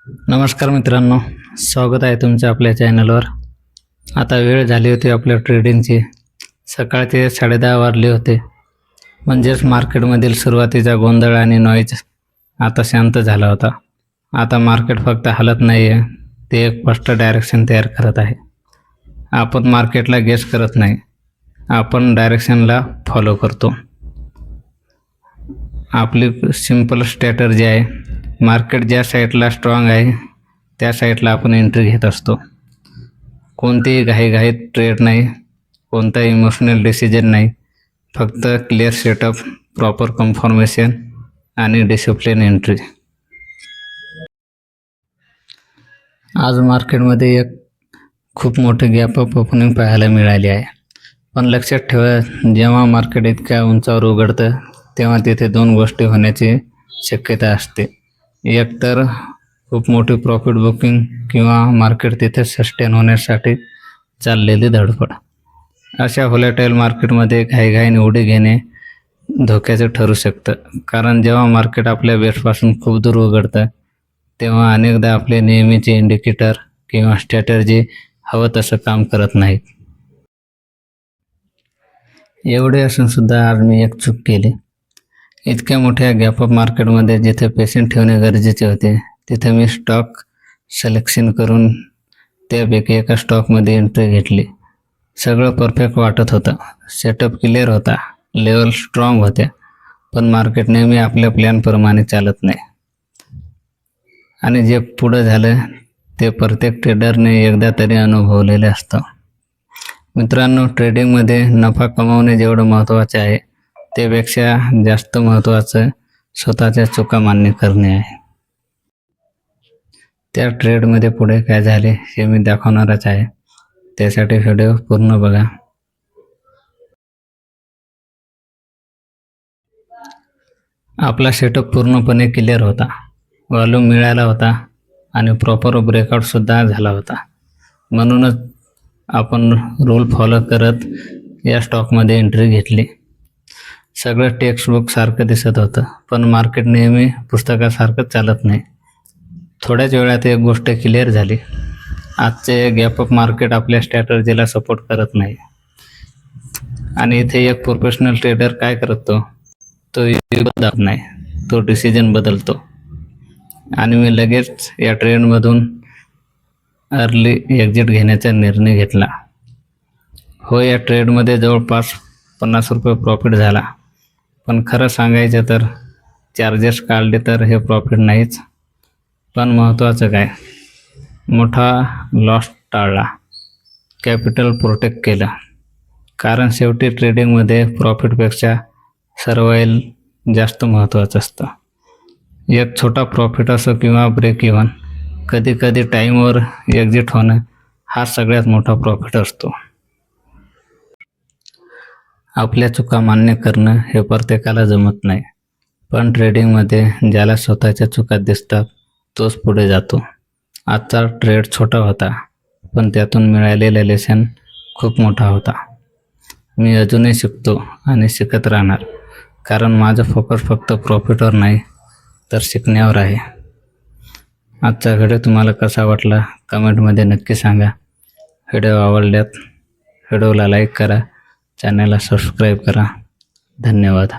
नमस्कार मित्रांनो, स्वागत आहे तुमचं आपल्या चॅनलवर। आता वेळ झाली होती आपल्या ट्रेडिंगची। सकाळचे 10:30 वाजले होते, म्हणजेच मार्केटमधील सुरुवातीचा गोंधळ आणि नॉईज आता शांत झाला होता। आता मार्केट फक्त हलत नाही आहे, ते एक स्पष्ट डायरेक्शन तयार करत आहे। आपण मार्केटला गेस करत नाही, आपण डायरेक्शनला फॉलो करतो। आपली सिंपल स्ट्रॅटर्जी आहे, मार्केट ज्या साईडला स्ट्रॉंग आहे त्या साईडला आपण एंट्री घेत असतो। कोणतीही घाईघाईत ट्रेड नाही, कोणता इमोशनल डिसिजन नाही, फक्त क्लिअर सेटअप, प्रॉपर कन्फर्मेशन आणि डिसिप्लिन एंट्री। आज मार्केटमध्ये एक खूप मोठी गॅप अप ओपनिंग पाहायला मिळाली आहे। पण लक्षात ठेवा, जेव्हा मार्केट इतक्या उंचावर उघडतं तेव्हा तिथे दोन गोष्टी होण्याची शक्यता असते। एक तर खूप मोठी प्रॉफिट बुकिंग किंवा मार्केट तिथे सस्टेन होण्यासाठी चाललेली धडपड। अशा व्होलॅटाईल मार्केटमध्ये घाईघाईने उडी घेणे धोक्याचं ठरू शकतं, कारण जेव्हा मार्केट आपल्या बेसपासून खूप दूर उघडतं तेव्हा अनेकदा आपले नेहमीचे इंडिकेटर किंवा स्ट्रॅटर्जी हवं तसं काम करत नाहीत। एवढे असून सुद्धा आज मी एक चूक केली। इतक्या मोठ्या गॅप अप मार्केटमध्ये जिथे पेशंट ठेवणे गरजेचे होते तिथे मी स्टॉक सिलेक्शन करून त्यापैकी एका स्टॉकमध्ये एंट्री घेतली। सगळं परफेक्ट वाटत होतं, सेटअप क्लिअर होता, लेवल स्ट्रॉंग होत्या, पण मार्केट नेहमी आपल्या प्लॅनप्रमाणे चालत नाही। आणि जे पुढं झालं ते प्रत्येक ट्रेडरने एकदा तरी अनुभवलेले असतं। मित्रांनो, ट्रेडिंगमध्ये नफा कमावणे जेवढं महत्त्वाचे आहे त्यापेक्षा जास्त महत्त्वाचं स्वतःच्या चुका मान्य करणे आहे। त्या ट्रेडमध्ये पुढे काय झाले हे मी दाखवणारच आहे, त्यासाठी व्हिडिओ पूर्ण बघा। आपला सेटअप पूर्णपणे क्लिअर होता, व्हॉल्यूम मिळाला होता आणि प्रॉपर ब्रेकआउटसुद्धा झाला होता। म्हणूनच आपण रूल फॉलो करत या स्टॉकमध्ये एंट्री घेतली। सगळं टेक्स्टबुक सारखं दिसत होतं, पण मार्केट नेहमी पुस्तकासारखं चालत नाही। थोड्याच वेळात एक गोष्ट क्लिअर झाली, आजचे गॅप अप मार्केट आपल्या स्ट्रॅटर्जीला सपोर्ट करत नाही। आणि इथे एक प्रोफेशनल ट्रेडर काय करतो, तो बदलत नाही, तो डिसिजन बदलतो। आणि मी लगेच या ट्रेडमधून अर्ली एक्झिट घेण्याचा निर्णय घेतला। हो, या ट्रेडमध्ये जवळपास 50 रुपये प्रॉफिट झाला, पण खरं सांगायचं तर चार्जेस काढले तर हे प्रॉफिट नाहीच। पण महत्त्वाचं काय, मोठा लॉस टाळला, कॅपिटल प्रोटेक्ट केलं। कारण शेवटी ट्रेडिंगमध्ये प्रॉफिटपेक्षा सर्वाईल जास्त महत्त्वाचं असतं। एक छोटा प्रॉफिट असो किंवा ब्रेक इव्हन, कधी कधी टाईमवर एक्झिट होणं हा सगळ्यात मोठा प्रॉफिट असतो। आपल्या चुका मान्य करणं हे प्रत्येकाला जमत नाही, पण ट्रेडिंगमध्ये ज्याला स्वतःच्या चुका दिसतात तोच पुढे जातो। आजचा ट्रेड छोटा होता, पण त्यातून मिळालेला लेसन खूप मोठा होता। मी अजूनही शिकतो आणि शिकत राहणार, कारण माझं फोकस फक्त प्रॉफिटवर नाही तर शिकण्यावर आहे। आजचा व्हिडिओ तुम्हाला कसा वाटला कमेंटमध्ये नक्की सांगा। व्हिडिओ आवडल्यास व्हिडिओला लाईक करा, चॅनलला सबस्क्राईब करा। धन्यवाद।